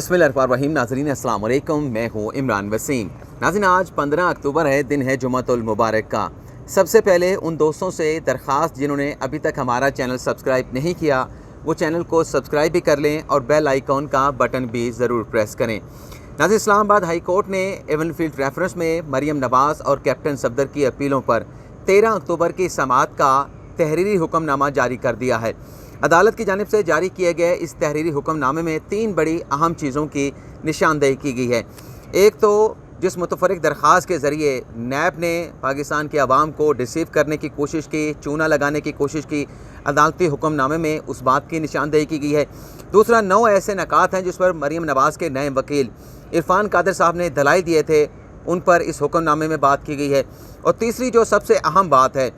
बिस्मिल्लाहिर्रहमानिर्रहीम। नाज़रीन अस्सलाम वालेकुम, मैं हूँ इमरान वसीम। नाज़रीन आज 15 अक्टूबर है, दिन है जुम्मतुल मुबारक का। सबसे पहले उन दोस्तों से दरख्वास्त जिन्होंने अभी तक हमारा चैनल सब्सक्राइब नहीं किया वो चैनल को सब्सक्राइब भी कर लें और बेल आइकॉन का बटन भी ज़रूर प्रेस करें। नाज़रीन इस्लामाबाद हाई कोर्ट ने एवनफील्ड रेफरेंस में मरियम नवाज़ और कैप्टन सफदर की अपीलों पर 13 अक्टूबर की समाअत का तहरीरी हुक्मनामा जारी कर दिया है। अदालत की जानिब से जारी किए गए इस तहरीरी हुक्मनामे में 3 बड़ी अहम चीज़ों की निशानदेही की गई है। एक तो जिस मुतफरिक दरख्वास्त के ज़रिए नैब ने पाकिस्तान के अवाम को डिसीव करने की कोशिश की, चूना लगाने की कोशिश की, अदालती हुक्मनामे में उस बात की निशानदेही की गई है। दूसरा, 9 ऐसे नकात हैं जिस पर मरियम नवाज़ के नए वकील इरफान कादर साहब ने दलाइल दिए थे, उन पर इस हुक्मनामे में बात की गई है। और तीसरी जो सबसे अहम बात है,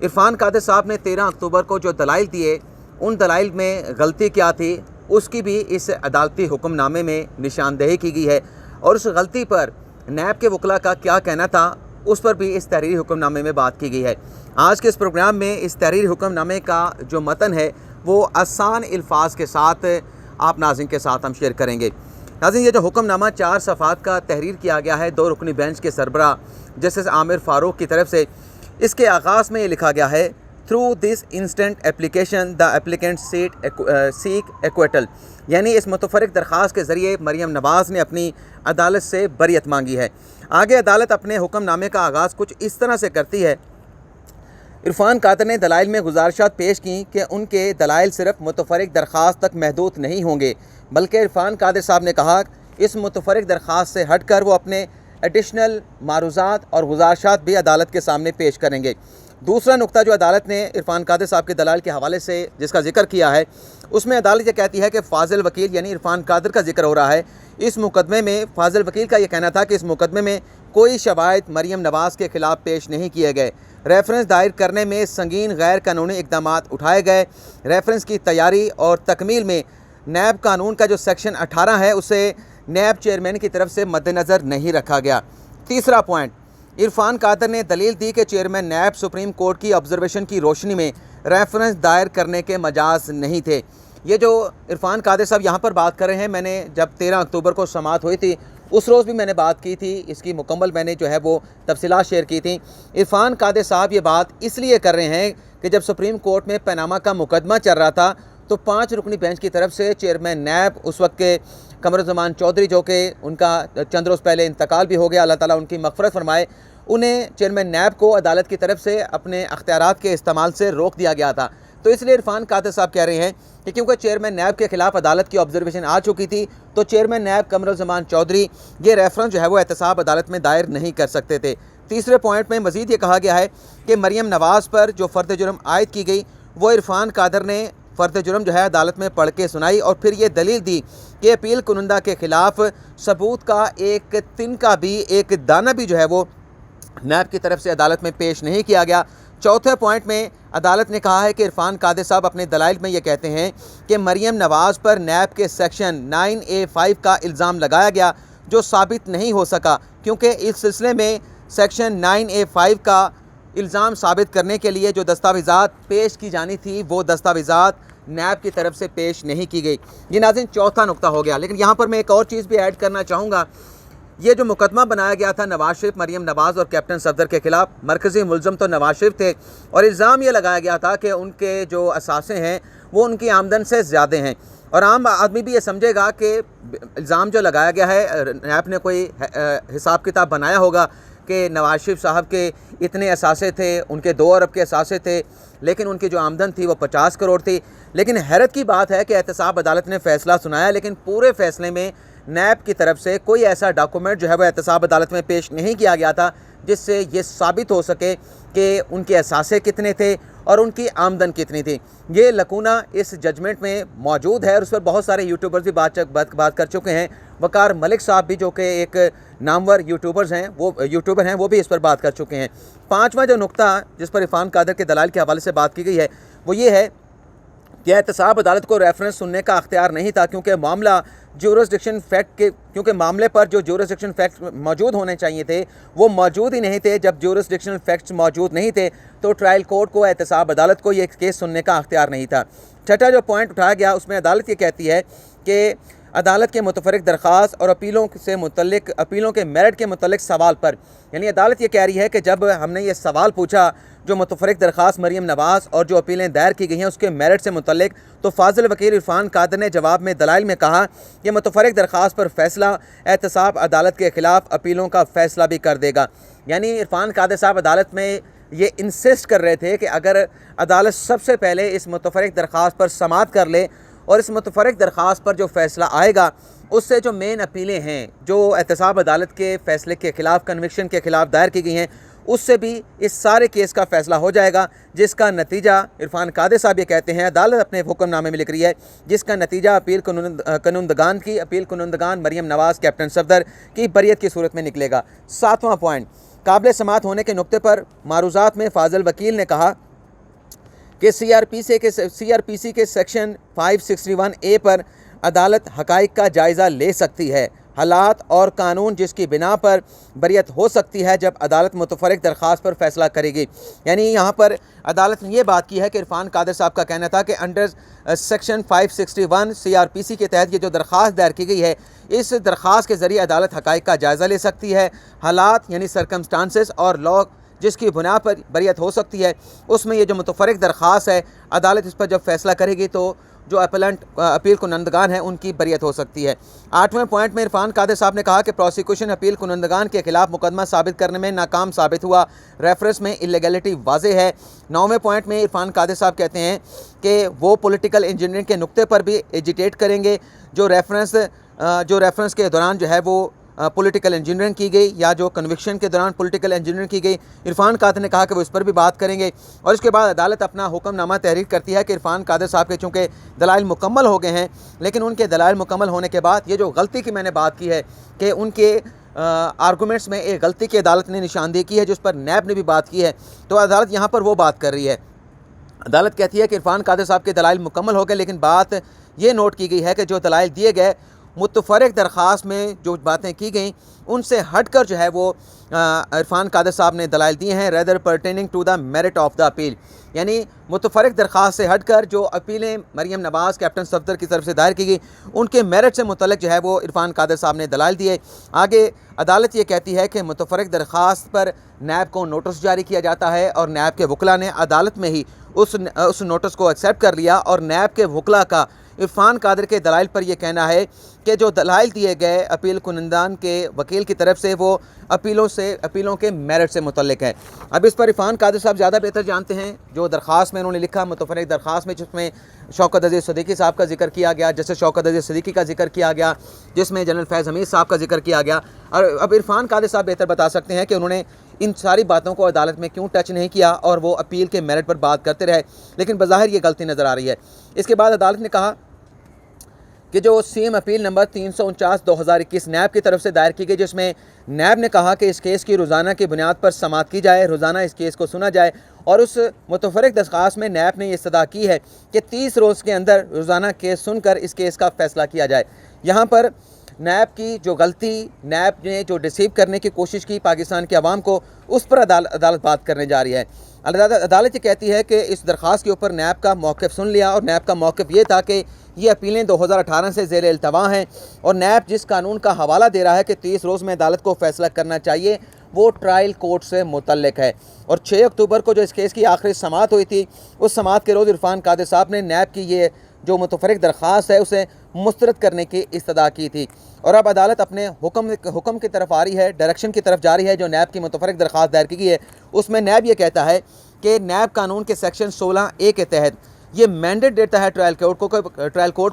इरफान कादर साहब ने 13 अक्टूबर को जो दलाइल दिए उन दलाइल में गलती क्या थी उसकी भी इस अदालती हुक्मनामे में निशानदेही की गई है। और उस गलती पर नैब के वकला का क्या कहना था उस पर भी इस तहरीरी हुक्मनामे में बात की गई है। आज के इस प्रोग्राम में इस तहरीरी हुक्मनामे का जो मतन है वो आसान अल्फाज के साथ आप नाज़रीन के साथ हम शेयर करेंगे। नाज़रीन, ये जो हुक्मनामा 4 सफ़ात का तहरीर किया गया है 2 रुकनी बेंच के सरबरा जस्टिस आमिर फ़ारूक की तरफ से, इसके आगाज़ में ये लिखा गया है, through this instant application the applicant seek acquittal, यानी इस मुतफरिक दरख्वास्त के ज़रिए मरियम नवाज़ ने अपनी अदालत से बरियत मांगी है। आगे अदालत अपने हुक्मनामे का आगाज़ कुछ इस तरह से करती है। इरफान कादर ने दलाइल में गुजारिशात पेश की कि उनके दलाइल सिर्फ मुतफरिक दरख्वास्त तक महदूद नहीं होंगे, बल्कि इरफान कादर साहब ने कहा इस मुतफरिक दरख्वास्त से हट कर वो अपने एडिशनल मारूज़ात और गुजारिशात भी अदालत के सामने पेश करेंगे। दूसरा नुक्ता जो अदालत ने इरफान कादर साहब के दलाल के हवाले से जिसका जिक्र किया है उसमें अदालत ये कहती है कि फ़ाज़िल वकील यानी इरफान कादर का जिक्र हो रहा है। इस मुकदमे में फ़ाज़िल वकील का ये कहना था कि इस मुकदमे में कोई शवाहिद मरियम नवाज़ के ख़िलाफ़ पेश नहीं किए गए। रेफरेंस दायर करने में संगीन गैर कानूनी इक़दाम उठाए गए। रेफरेंस की तैयारी और तकमील में नैब कानून का जो सेक्शन 18 है उसे नैब चेयरमैन की तरफ से मद्देनज़र नहीं रखा गया। तीसरा पॉइंट, इरफान कादर ने दलील दी कि चेयरमैन नैब सुप्रीम कोर्ट की ऑब्जर्वेशन की रोशनी में रेफरेंस दायर करने के मजाज नहीं थे। ये जो इरफान कादर साहब यहाँ पर बात कर रहे हैं, मैंने जब 13 अक्टूबर को समाअत हुई थी उस रोज़ भी मैंने बात की थी, इसकी मुकम्मल मैंने जो है वो तफसीलात शेयर की थी। इरफान कादर साहब ये बात इसलिए कर रहे हैं कि जब सुप्रीम कोर्ट में पनामा का मुकदमा चल रहा था तो 5 रुकनी बेंच की तरफ से चेयरमैन नैब उस वक्त के कमरुज़्ज़मान चौधरी, जो कि उनका चंद रोज़ पहले इंतकाल भी हो गया, अल्लाह ताला उनकी मग़फ़िरत फरमाए, उन्हें चेयरमैन नैब को अदालत की तरफ से अपने अख्तियारात के इस्तेमाल से रोक दिया गया था। तो इसलिए इरफान कादर साहब कह रहे हैं कि क्योंकि चेयरमैन नैब के ख़िलाफ़ अदालत की ऑब्जर्वेशन आ चुकी थी तो चेयरमैन नैब कमरुज़्ज़मान चौधरी ये रेफरेंस जो है वो एहतसाब अदालत में दायर नहीं कर सकते थे। तीसरे पॉइंट में मज़ीद ये कहा गया है कि मरियम नवाज़ पर जो फ़र्द जुर्म आयद की गई वो इरफान कादर ने फ़र्द जुर्म जो है अदालत में पढ़ के सुनाई और फिर ये दलील दी कि अपील कुनंदा के ख़िलाफ़ सबूत का एक तिनका भी, एक दाना भी जो है वो नैब की तरफ से अदालत में पेश नहीं किया गया। चौथे पॉइंट में अदालत ने कहा है कि इरफान कादर साहब अपने दलाइल में ये कहते हैं कि मरियम नवाज़ पर नैब के सेक्शन 9A5 का इल्ज़ाम लगाया गया जो साबित नहीं हो सका, क्योंकि इस सिलसिले में सेक्शन 9A5 का इल्ज़ाम साबित करने के लिए जो दस्तावेज़ात पेश की जानी थी वो दस्तावेज़ात नैब की तरफ से पेश नहीं की गई। ये नाज़रीन चौथा नुक्ता हो गया। लेकिन यहाँ पर मैं एक और चीज़ भी ऐड करना चाहूँगा। ये जो मुकदमा बनाया गया था नवाज शरीफ, मरियम नवाज़ और कैप्टन सफदर के ख़िलाफ़, मरकज़ी मुलज़म तो नवाज शरीफ थे और इल्ज़ाम ये लगाया गया था कि उनके जो असासे हैं वो उनकी आमदन से ज़्यादा हैं। और आम आदमी भी ये समझेगा कि इल्ज़ाम जो लगाया गया है नैब ने कोई हिसाब किताब बनाया होगा कि नवाज शरीफ साहब के इतने असासे थे, उनके 2 अरब के असासे थे, लेकिन उनकी जो आमदन थी वो 50 करोड़ थी। लेकिन हैरत की बात है कि एहतसाब अदालत ने फ़ैसला सुनाया, लेकिन पूरे फ़ैसले में नैब की तरफ से कोई ऐसा डॉक्यूमेंट जो है वह एहतसाब अदालत में पेश नहीं किया गया था जिससे ये साबित हो सके कि उनके असासे कितने थे और उनकी आमदन कितनी थी। ये लकूना इस जजमेंट में मौजूद है और उस पर बहुत सारे यूट्यूबर्स भी बात कर चुके हैं। वकार मलिक साहब भी, जो कि एक नामवर यूट्यूबर हैं, वो भी इस पर बात कर चुके हैं। 5वां जो नुक्ता जिस पर इरफान कादर के दलाल के हवाले से बात की गई है वो ये है कि एहतसाब अदालत को रेफरेंस सुनने का अख्तियार नहीं था, क्योंकि मामला ज्यूरिसडिक्शन फैक्ट के क्योंकि मामले पर जो ज्यूरिसडिक्शन फैक्ट मौजूद होने चाहिए थे वो मौजूद ही नहीं थे। जब ज्यूरिसडिक्शनल फैक्ट्स मौजूद नहीं थे तो ट्रायल कोर्ट को, एहतसाब अदालत को ये केस सुनने का अख्तियार नहीं था। छठा जो पॉइंट उठाया गया उसमें अदालत ये कहती है कि अदालत के मुतफरिक दरख्वास्त और अपीलों के मेरिट के मुतल्लिक सवाल पर। यानी अदालत ये कह रही है कि जब हमने ये सवाल पूछा जो मुतफरिक दरख्वास्त मरीम नवाज़ और जो अपीलें दायर की गई हैं उसके मेरिट से मुतल्लिक, तो फाजिल वकील इरफान कादर ने जवाब में दलाइल में कहा कि मुतफरिक दरख्वास्त पर फैसला एहतसाब अदालत के ख़िलाफ़ अपीलों का फ़ैसला भी कर देगा। यानी इरफान कादर साहब अदालत में ये इंसिस्ट कर रहे थे कि अगर अदालत सबसे पहले इस मुतफरिक दरख्वास्त पर समाअत कर ले और इस मुतफरिक दरख्वास्त पर जो फ़ैसला आएगा उससे जो मेन अपीलें हैं जो एहतसाब अदालत के फ़ैसले के ख़िलाफ़, कन्विक्शन के ख़िलाफ़ दायर की गई हैं, उससे भी इस सारे केस का फ़ैसला हो जाएगा, जिसका नतीजा इरफान कादर साहब ये कहते हैं, अदालत अपने हुक्मनामे में लिख रही है, जिसका नतीजा अपील कुनूंदगान मरीम नवाज़ कैप्टन सफदर की बरियत की सूरत में निकलेगा। 7वां पॉइंट, काबिल समाअत होने के नुक्ते पर मारूज़ात में फाजिल वकील ने कहा कि CRPC के सेक्शन 561A पर अदालत हक़ाइक़ का जायज़ा ले सकती है, हालात और कानून जिसकी बिना पर बरियत हो सकती है जब अदालत मुतफरिक दरख्वास्त पर फ़ैसला करेगी। यानी यहाँ पर अदालत ने यह बात की है कि इरफान कादर साहब का कहना था कि अंडर सेक्शन 561 CRPC के तहत ये जो दरख्वास्त दायर की गई है, इस दरख्वास्त के ज़रिए अदालत हक़ाइक़ का जायज़ा ले सकती है, हालात यानी सरकमस्टांसेस और लॉ जिसकी बुनियाद पर बरियत हो सकती है, उसमें ये जो मुतफरिक दरख्वास्त है अदालत इस पर जब फ़ैसला करेगी तो जो अपील कुनंदगान है उनकी बरियत हो सकती है। 8वें पॉइंट में इरफान कादर साहब ने कहा कि प्रोसिक्यूशन अपील कुनंदगान के खिलाफ मुकदमा साबित करने में नाकाम साबित हुआ, रेफरेंस में इलीगैलिटी वाज़ेह है। 9वें पॉइंट में इरफान कादर साहब कहते हैं कि वो पॉलिटिकल इंजीनियरिंग के नुक्ते पर भी एजिटेट करेंगे, जो रेफरेंस के दौरान जो है वो पॉलिटिकल इंजीनियरिंग की गई या जो कन्विक्शन के दौरान पॉलिटिकल इंजीनियरिंग की गई, इरफान कादर ने कहा कि वो इस पर भी बात करेंगे। और इसके बाद अदालत अपना हुक्मनामा तहरीर करती है कि इरफान कादर साहब के चूँकि दलाइल मुकम्मल हो गए हैं, लेकिन उनके दलाइल मुकम्मल होने के बाद ये जो गलती की मैंने बात की है कि उनके आर्गूमेंट्स में एक गलती की अदालत ने निशानदेही की है जिस पर नैब ने भी बात की है, तो अदालत यहाँ पर वो बात कर रही है। अदालत कहती है कि इरफान कादर साहब के दलाइल मुकम्मल हो गए, लेकिन बात ये नोट की गई है कि जो दलाइल दिए गए मुतफरिक दरख्वास्त में जो बातें की गई उनसे हटकर जो है वो इरफान कादर साहब ने दलाइल दिए हैं, rather pertaining to the merit of the appeal. यानी मुतफरिक दरख्वास्त से हटकर जो अपीलें मरीम नवाज़ कैप्टन सफदर की तरफ से दायर की गई उनके मेरिट से मुतल्लिक जो है वो इरफान कादर साहब ने दलाइल दिए। आगे अदालत ये कहती है कि मुतफरिक दरख्वास्त पर नैब को नोटिस जारी किया जाता है और नैब के वकला ने अदालत में ही उस नोटिस को एक्सेप्ट कर लिया और नैब के वकला का इरफान कादर के दलाइल पर यह कहना है कि जो दलाइल दिए गए अपील कुनंदगान के वकील की तरफ से वो अपीलों के मेरिट से मुतल्लिक है। अब इस पर इरफान कादर साहब ज़्यादा बेहतर जानते हैं। जो दरख्वास्त में उन्होंने लिखा मुतफरिक दरख्वास्त में, जिसमें शौकत अज़ीज़ सिद्दीकी साहब का जिक्र किया गया, जैसे शौकत अज़ीज़ सिद्दीकी का जिक्र किया गया, जिसमें जनरल फैज़ हमीद साहब का जिक्र किया गया। और अब इरफान कादर साहब बेहतर बता सकते हैं कि उन्होंने इन सारी बातों को अदालत में क्यों टच नहीं किया और वो अपील के मेरिट पर बात करते रहे, लेकिन बज़ाहिर ये गलती नज़र आ रही है। इसके बाद अदालत ने कहा कि जो सीएम अपील नंबर 349/2021 नैब की तरफ से दायर की गई, जिसमें नैब ने कहा कि इस केस की रोज़ाना की बुनियाद पर समाअत की जाए, रोज़ाना इस केस को सुना जाए, और उस मुतफरिक दरख्वास्त में नैब ने इस्तदा की है कि 30 रोज़ के अंदर रोज़ाना केस सुनकर इस केस का फ़ैसला किया जाए। यहाँ पर नैब की जो गलती, नैब ने जो डिसीव करने की कोशिश की पाकिस्तान के अवाम को, उस पर अदालत बात करने जा रही है। अदालत ये कहती है कि इस दरख्वास्त के ऊपर नैब का मौक़िफ़ सुन लिया और नैब का मौक़िफ़ ये था कि ये अपीलें 2018 से ज़ेर इल्तवा हैं और नैब जिस कानून का हवाला दे रहा है कि 30 रोज़ में अदालत को फ़ैसला करना चाहिए वो ट्रायल कोर्ट से मुतल्लिक है। और 6 अक्टूबर को जो इस केस की आखिरी समाअत हुई थी, उस समाअत के रोज़ इरफान कादर साहब ने नैब की ये जो मुतफरिक दरख्वास्त है उसे मुस्तरद करने की इस्तदा की थी। और अब अदालत अपने हुक्म की तरफ आ रही है, डायरेक्शन की तरफ जा रही है। जो नैब की मुतफरिक दरख्वास्त दायर की गई है उसमें नैब ये कहता है कि नैब कानून के सेक्शन 16A के तहत ये मैंडेट देता है ट्रायल कोर्ट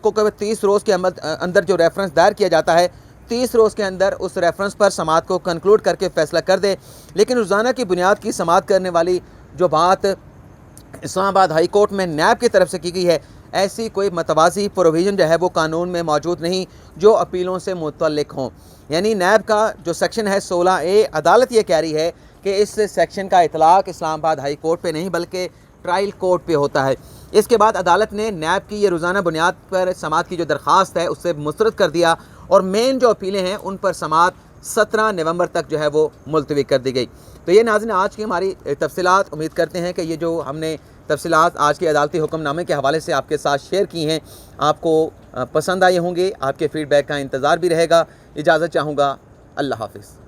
को कि 30 रोज़ के अंदर जो रेफरेंस दायर किया जाता है, 30 रोज़ के अंदर उस रेफरेंस पर समाअत को कंक्लूड करके फ़ैसला कर दे। लेकिन रोज़ाना की बुनियाद की समाअत करने वाली जो बात इस्लामाबाद हाई कोर्ट में नैब की तरफ से की गई है, ऐसी कोई मतवाज़ी प्रोविज़न जो है वो कानून में मौजूद नहीं जो अपीलों से मुतल्लिक हों। यानी नैब का जो सेक्शन है 16A, अदालत ये कह रही है कि इस सेक्शन का इतलाक़ इस्लामाबाद हाई कोर्ट पे नहीं बल्कि ट्रायल कोर्ट पे होता है। इसके बाद अदालत ने नैब की ये रोज़ाना बुनियाद पर समाअत की जो दरख्वास्त है उससे मुस्तरद कर दिया और मेन जो अपीलें हैं उन पर समाअत 17 नवंबर तक जो है वो मुलतवी कर दी गई। तो ये नाज़रीन आज की हमारी तफसीलात, उम्मीद करते हैं कि ये जो हमने तफसीलात आज के अदालती हुक्मनामे के हवाले से आपके साथ शेयर की हैं आपको पसंद आए होंगे। आपके फ़ीडबैक का इंतज़ार भी रहेगा। इजाज़त चाहूँगा। अल्लाह हाफ़िज़।